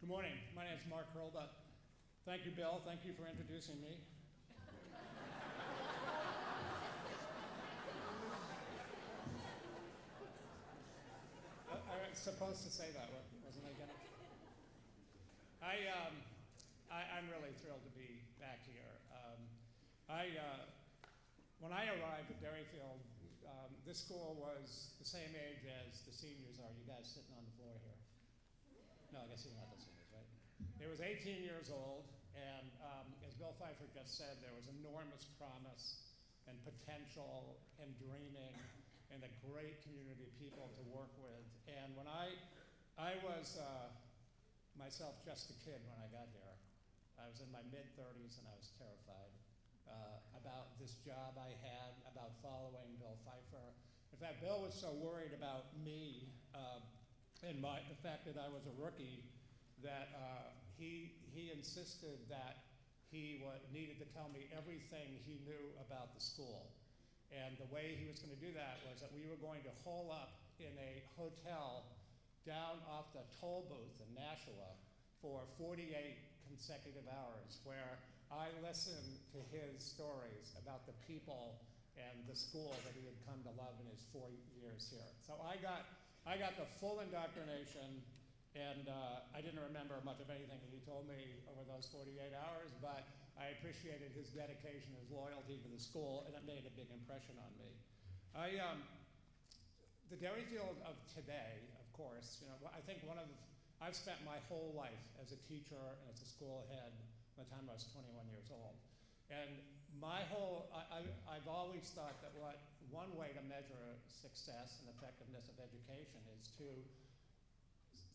Good morning. My name is Mark Hurlbut. Thank you, Bill. Thank you for introducing me. I was supposed to say that, wasn't I gonna? I'm really thrilled to be back here. When I arrived at Derryfield, this school was the same age as the seniors are. You guys sitting on the floor here. No, I guess you're not the seniors, right? It was 18 years old, and as Bill Pfeiffer just said, there was enormous promise and potential and dreaming and a great community of people to work with. And when I was myself just a kid when I got here. I was in my mid-30s and I was terrified about this job I had, about following Bill Pfeiffer. In fact, Bill was so worried about me and the fact that I was a rookie that he insisted that he needed to tell me everything he knew about the school. And the way he was going to do that was that we were going to hole up in a hotel down off the toll booth in Nashua for 48 consecutive hours, where I listened to his stories about the people and the school that he had come to love in his 4 years here. So I got the full indoctrination, and I didn't remember much of anything that he told me over those 48 hours, but I appreciated his dedication, his loyalty to the school, and it made a big impression on me. The Derryfield of today, of course, I think I've spent my whole life as a teacher and as a school head by the time I was 21 years old. And I've always thought that one way to measure success and effectiveness of education is to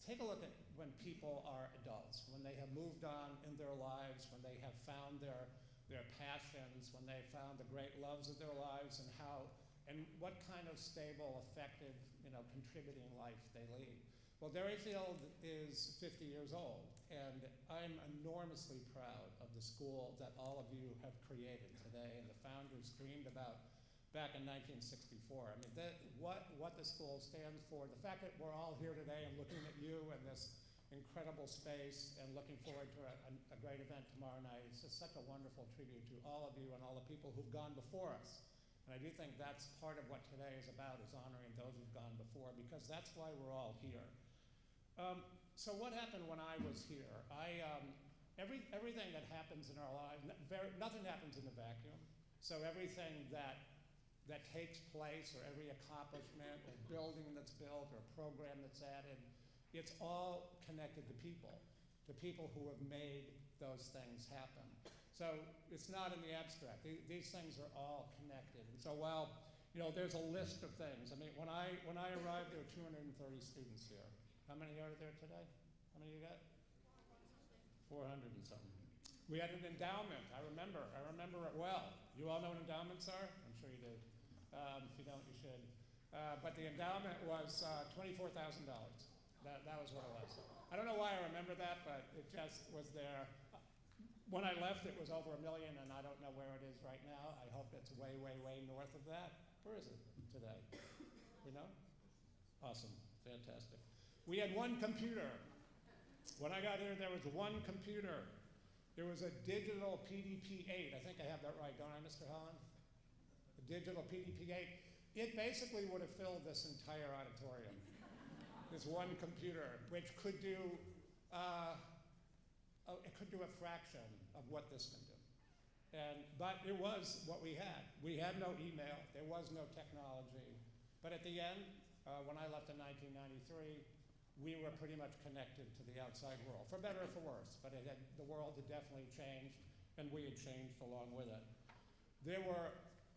take a look at when people are adults, when they have moved on in their lives, when they have found their passions, when they've found the great loves of their lives, and what kind of stable, effective, contributing life they lead. Well, Derryfield is 50 years old, and I'm enormously proud of the school that all of you have created today and the founders dreamed about back in 1964. I mean, what the school stands for, the fact that we're all here today and looking at you in this incredible space and looking forward to a great event tomorrow night, it's just such a wonderful tribute to all of you and all the people who've gone before us. And I do think that's part of what today is about, is honoring those who've gone before, because that's why we're all here. So what happened when I was here? Everything that happens in our lives, nothing happens in a vacuum. So everything that takes place, or every accomplishment, or building that's built, or program that's added, it's all connected to people who have made those things happen. So it's not in the abstract. These things are all connected. And so while there's a list of things. I mean, when I arrived, there were 230 students here. How many are there today? How many you got? 400 and something. We had an endowment. I remember it well. You all know what endowments are? I'm sure you do. If you don't, you should. But the endowment was $24,000. That was what it was. I don't know why I remember that, but it just was there. When I left, it was over $1 million, and I don't know where it is right now. I hope it's way, way, way north of that. Where is it today? You know? Awesome. Fantastic. We had one computer. When I got here, there was one computer. There was a digital PDP-8. I think I have that right, don't I, Mr. Holland? A digital PDP-8. It basically would have filled this entire auditorium. This one computer, which could do, it could do a fraction of what this can do. But it was what we had. We had no email. There was no technology. But at the end, when I left in 1993, we were pretty much connected to the outside world, for better or for worse. But the world had definitely changed, and we had changed along with it. There were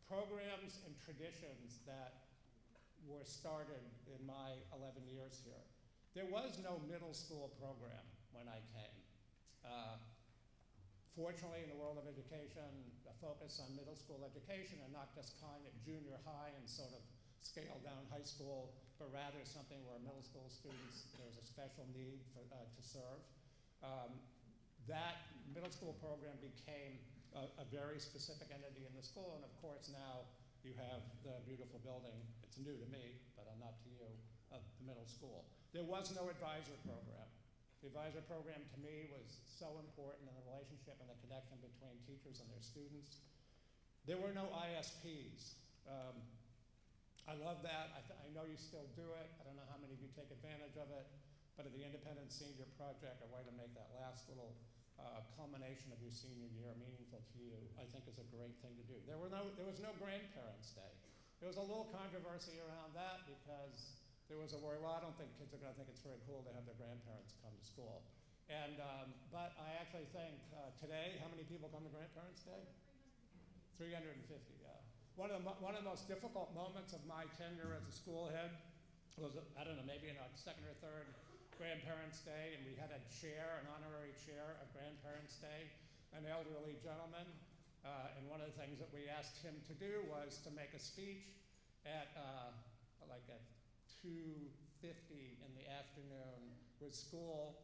programs and traditions that were started in my 11 years here. There was no middle school program when I came. Fortunately, in the world of education, a focus on middle school education, and not just calling it junior high and sort of scale down high school, but rather something where middle school students, there's a special need to serve. That middle school program became a very specific entity in the school, and of course now you have the beautiful building. It's new to me, but not to you, of the middle school. There was no advisor program. The advisor program to me was so important in the relationship and the connection between teachers and their students. There were no ISPs. I love that. I know you still do it. I don't know how many of you take advantage of it, but at the Independent Senior Project, a way to make that last little culmination of your senior year meaningful to you, I think is a great thing to do. There was no Grandparents' Day. There was a little controversy around that because there was a worry, well, I don't think kids are going to think it's very cool to have their grandparents come to school. And, but I actually think today, how many people come to Grandparents' Day? 350, yeah. One of the most difficult moments of my tenure as a school head was, I don't know, maybe in our second or third Grandparents' Day, and we had a chair, an honorary chair at Grandparents' Day, an elderly gentleman, and one of the things that we asked him to do was to make a speech at like at 2:50 in the afternoon with school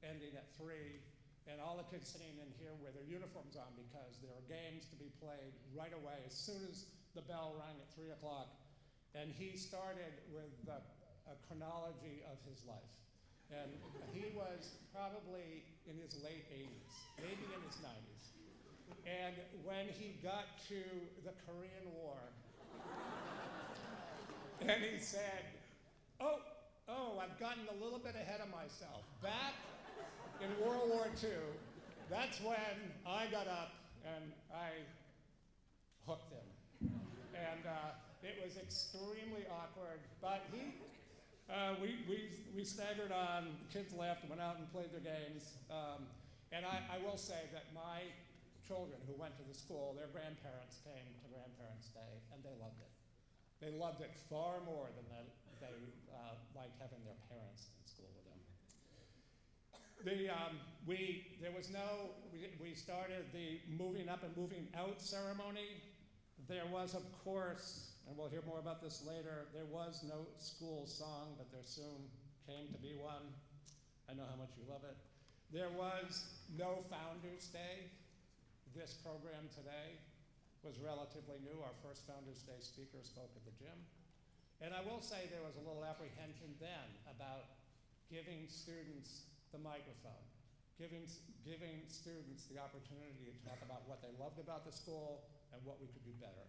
ending at 3, and all the kids sitting in here with their uniforms on because there were games to be played right away as soon as the bell rang at 3 o'clock. And he started with a chronology of his life. And he was probably in his late 80s, maybe in his 90s. And when he got to the Korean War, and he said, oh, I've gotten a little bit ahead of myself. Back in World War II, that's when I got up and I hooked him. And it was extremely awkward, but we staggered on, the kids left, went out and played their games. And I will say that my children who went to the school, their grandparents came to Grandparents' Day, and they loved it. They loved it far more than they liked having their parents in school with them. We started the moving up and moving out ceremony. There was, of course, and we'll hear more about this later, there was no school song, but there soon came to be one. I know how much you love it. There was no Founders' Day. This program today was relatively new. Our first Founders' Day speaker spoke at the gym. And I will say there was a little apprehension then about giving students the microphone, giving students the opportunity to talk about what they loved about the school and what we could do better.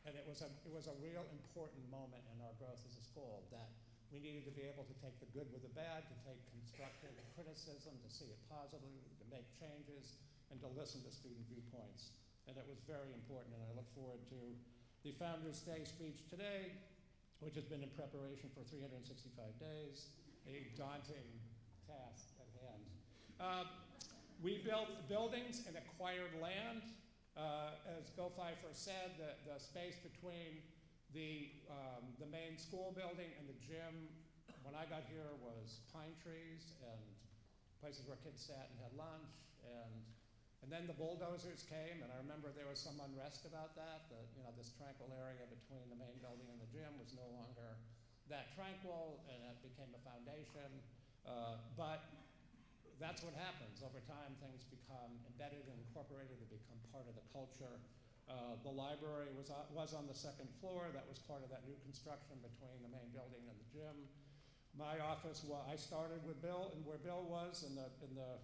And it was a real important moment in our growth as a school that we needed to be able to take the good with the bad, to take constructive criticism, to see it positively, to make changes, and to listen to student viewpoints. And it was very important, and I look forward to the Founders' Day speech today, which has been in preparation for 365 days, a daunting task at hand. We built buildings and acquired land. As Bill Pfeiffer said, the space between the main school building and the gym, when I got here, was pine trees and places where kids sat and had lunch. And then the bulldozers came, and I remember there was some unrest about that. This tranquil area between the main building and the gym was no longer that tranquil, and it became a foundation. But that's what happens. Over time, things become embedded and incorporated to become part of the culture. The library was on the second floor. That was part of that new construction between the main building and the gym. My office, I started with Bill, and where Bill was in the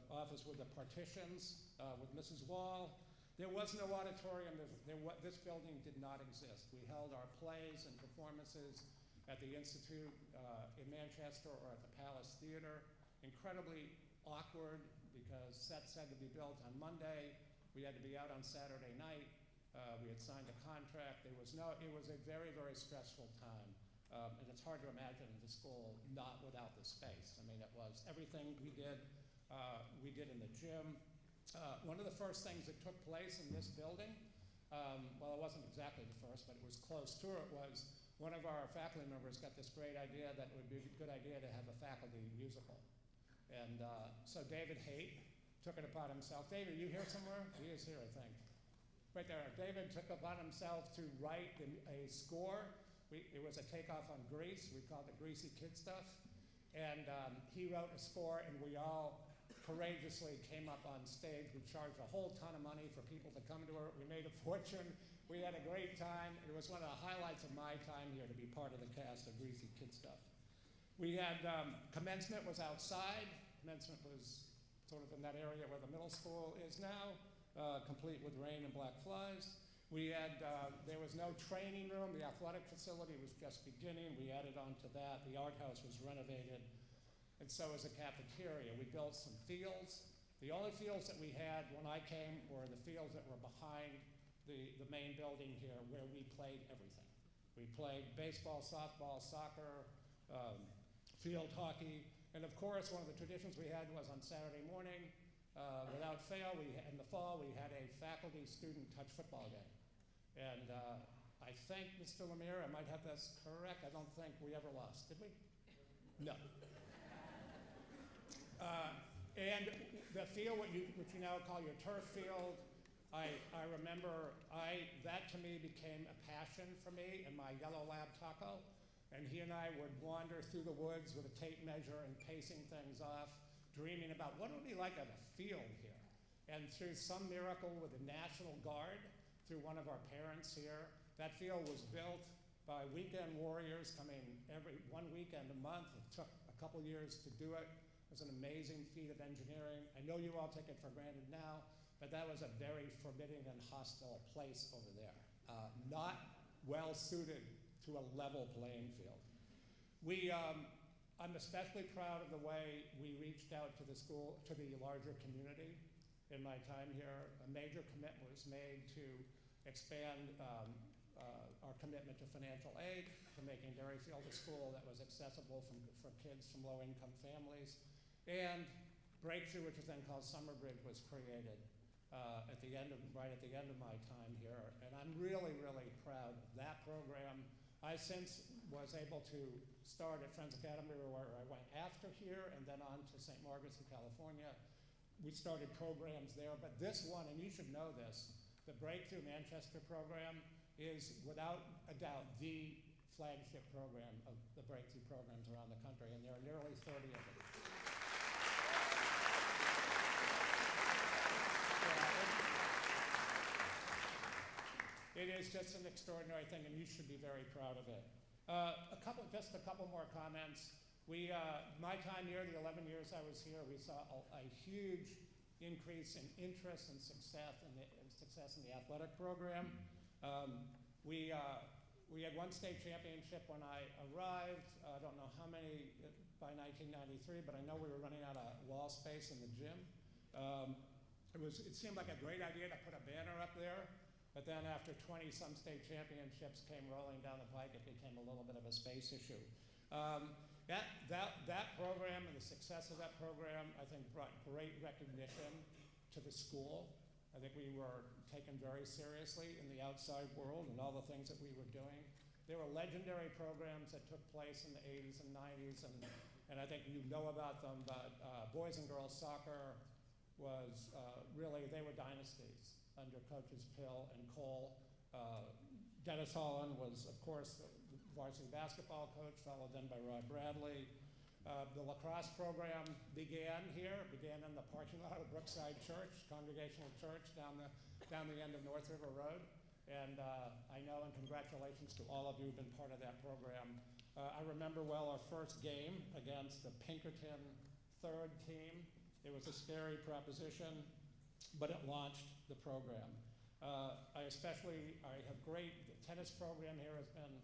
office with the partitions with Mrs. Wall. There was no auditorium. This building did not exist. We held our plays and performances at the Institute in Manchester or at the Palace Theater. Incredibly awkward because sets had to be built on Monday. We had to be out on Saturday night. We had signed a contract. It was a very, very stressful time. And it's hard to imagine the school not without the space. I mean, it was everything we did in the gym. One of the first things that took place in this building, well, it wasn't exactly the first, but it was close to it, was one of our faculty members got this great idea that it would be a good idea to have a faculty musical. And so David Haight took it upon himself. David, are you here somewhere? He is here, I think. Right there. David took upon himself to write a score. It was a takeoff on Grease. We called it Greasy Kid Stuff. And he wrote a score, and we all courageously came up on stage. We charged a whole ton of money for people to come to it. We made a fortune. We had a great time. It was one of the highlights of my time here to be part of the cast of Greasy Kid Stuff. We had commencement was outside. Commencement was sort of in that area where the middle school is now, complete with rain and black flies. We had, there was no training room. The athletic facility was just beginning. We added on to that. The art house was renovated, and so was the cafeteria. We built some fields. The only fields that we had when I came were the fields that were behind the main building here, where we played everything. We played baseball, softball, soccer, field hockey, and of course, one of the traditions we had was on Saturday morning, without fail, in the fall, we had a faculty-student touch football game. And I think, Mr. Lemire, I might have this correct, I don't think we ever lost, did we? No. And the field, which you now call your turf field, I remember that to me became a passion for me and my yellow lab Taco. And he and I would wander through the woods with a tape measure and pacing things off, dreaming about what it would be like on a field here. And through some miracle with the National Guard, through one of our parents here, that field was built by weekend warriors coming one weekend a month. It took a couple years to do it. It was an amazing feat of engineering. I know you all take it for granted now, but that was a very forbidding and hostile place over there. Not well suited to a level playing field. I'm especially proud of the way we reached out to the school, to the larger community in my time here. A major commitment was made to expand our commitment to financial aid, to making Derryfield a school that was accessible for kids from low-income families. And Breakthrough, which was then called Summerbridge, was created right at the end of my time here. And I'm really, really proud of that program. I since was able to start at Friends Academy, where I went after here, and then on to St. Margaret's in California. We started programs there, but this one, and you should know this, the Breakthrough Manchester program is without a doubt the flagship program of the Breakthrough programs around the country, and there are nearly 30 of them. It is just an extraordinary thing, and you should be very proud of it. Just a couple more comments. My time here, the 11 years I was here, we saw a huge increase in interest and success in the athletic program. We had one state championship when I arrived. I don't know how many by 1993, but I know we were running out of wall space in the gym. It seemed like a great idea to put a banner up there. But then after 20-some state championships came rolling down the pike, it became a little bit of a space issue. That program and the success of that program, I think, brought great recognition to the school. I think we were taken very seriously in the outside world and all the things that we were doing. There were legendary programs that took place in the 80s and 90s, and I think you know about them, but boys and girls soccer was really, they were dynasties under coaches Pill and Cole. Dennis Holland was, of course, the varsity basketball coach, followed then by Rod Bradley. The lacrosse program began in the parking lot of Brookside Church, Congregational Church, down the end of North River Road. And I know, and congratulations to all of you who've been part of that program. I remember well our first game against the Pinkerton 3rd team. It was a scary proposition, but it launched the program. I have the tennis program here has been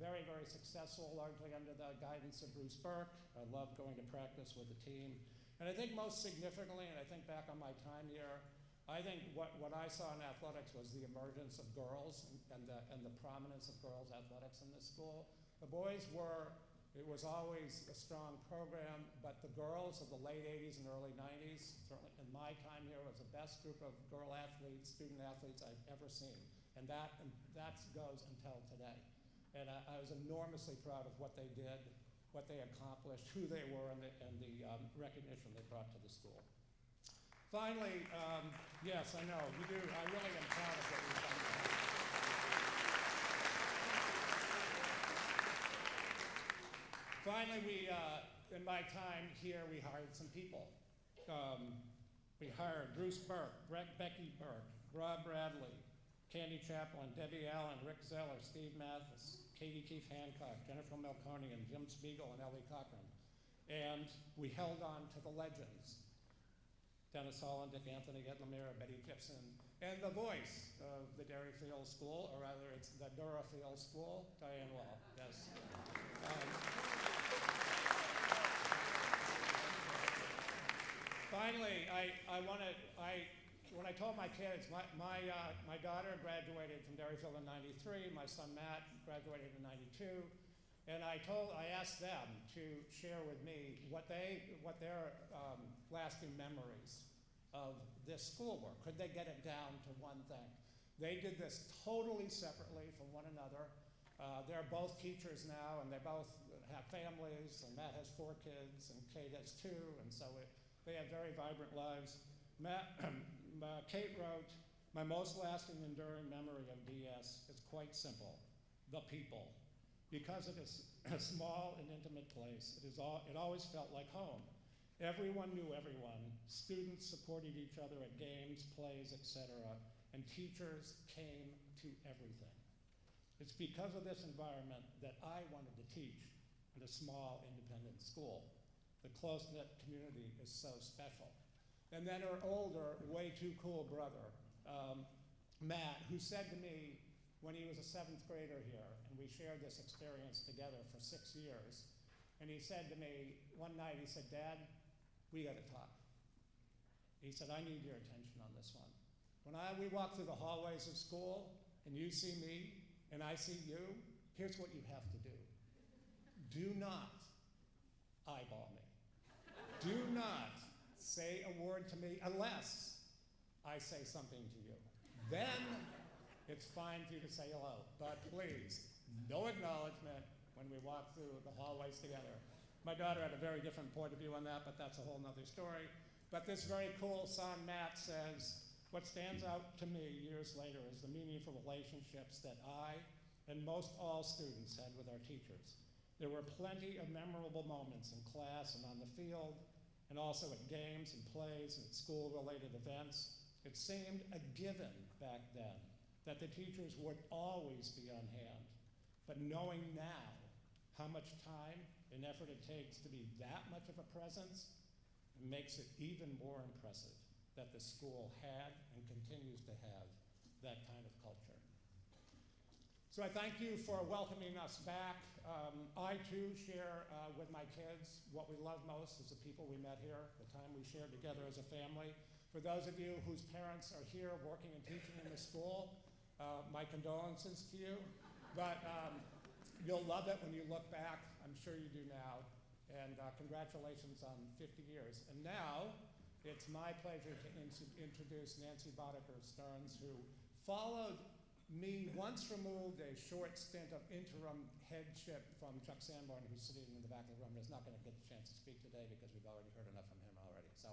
very, very successful, largely under the guidance of Bruce Burke. I love going to practice with the team. And I think most significantly, and I think back on my time here, I think what I saw in athletics was the emergence of girls and the prominence of girls' athletics in this school. The boys it was always a strong program, but the girls of the late 80s and early 90s, certainly in my time here, was the best group of girl athletes, student athletes I've ever seen. And that goes until today. And I was enormously proud of what they did, what they accomplished, who they were, and the recognition they brought to the school. Finally, yes, I know, we do. I really am proud of what we've done. Finally, in my time here, we hired some people. We hired Bruce Burke, Becky Burke, Rob Bradley, Candy Chaplin, Debbie Allen, Rick Zeller, Steve Mathis, Katie Keefe Hancock, Jennifer Melconian, Jim Spiegel, and Ellie Cochran. And we held on to the legends. Dennis Holland, Dick Anthony, Ed Lemire, Betty Gibson, and the voice of the Derryfield School, or rather it's the Derryfield School, Diane Wall, yes. Finally, when I told my kids, my daughter graduated from Derryfield in '93, my son Matt graduated in '92, and I asked them to share with me what their lasting memories of this school were. Could they get it down to one thing? They did this totally separately from one another. They're both teachers now, and they both have families, and Matt has 4 kids, and Kate has 2, and so they have very vibrant lives. Kate wrote, "My most lasting enduring memory of DS is quite simple, the people. Because it is a small and intimate place, it always felt like home. Everyone knew everyone. Students supported each other at games, plays, etc., and teachers came to everything. It's because of this environment that I wanted to teach in a small, independent school. The close-knit community is so special." And then her older, way too cool brother, Matt, who said to me when he was a 7th grader here, and we shared this experience together for 6 years, and he said to me one night, he said, "Dad, we gotta talk." He said, "I need your attention on this one. When we walk through the hallways of school, and you see me, and I see you, here's what you have to do. Do not eyeball me. Do not say a word to me unless I say something to you. Then it's fine for you to say hello, but please, no acknowledgement when we walk through the hallways together." My daughter had a very different point of view on that, but that's a whole nother story. But this very cool son, Matt, says, "What stands out to me years later is the meaningful relationships that I and most all students had with our teachers. There were plenty of memorable moments in class and on the field, and also at games and plays and at school-related events. It seemed a given back then that the teachers would always be on hand. But knowing now how much time and effort it takes to be that much of a presence, it makes it even more impressive that the school had and continues to have that kind of culture." So I thank you for welcoming us back. I too share with my kids what we love most is the people we met here, the time we shared together as a family. For those of you whose parents are here working and teaching in the school, my condolences to you. But you'll love it when you look back. I'm sure you do now. And congratulations on 50 years. And now it's my pleasure to introduce Nancy Boddicker-Stearns, who followed me once removed a short stint of interim headship from Chuck Sanborn, who's sitting in the back of the room and is not going to get the chance to speak today because we've already heard enough from him already. So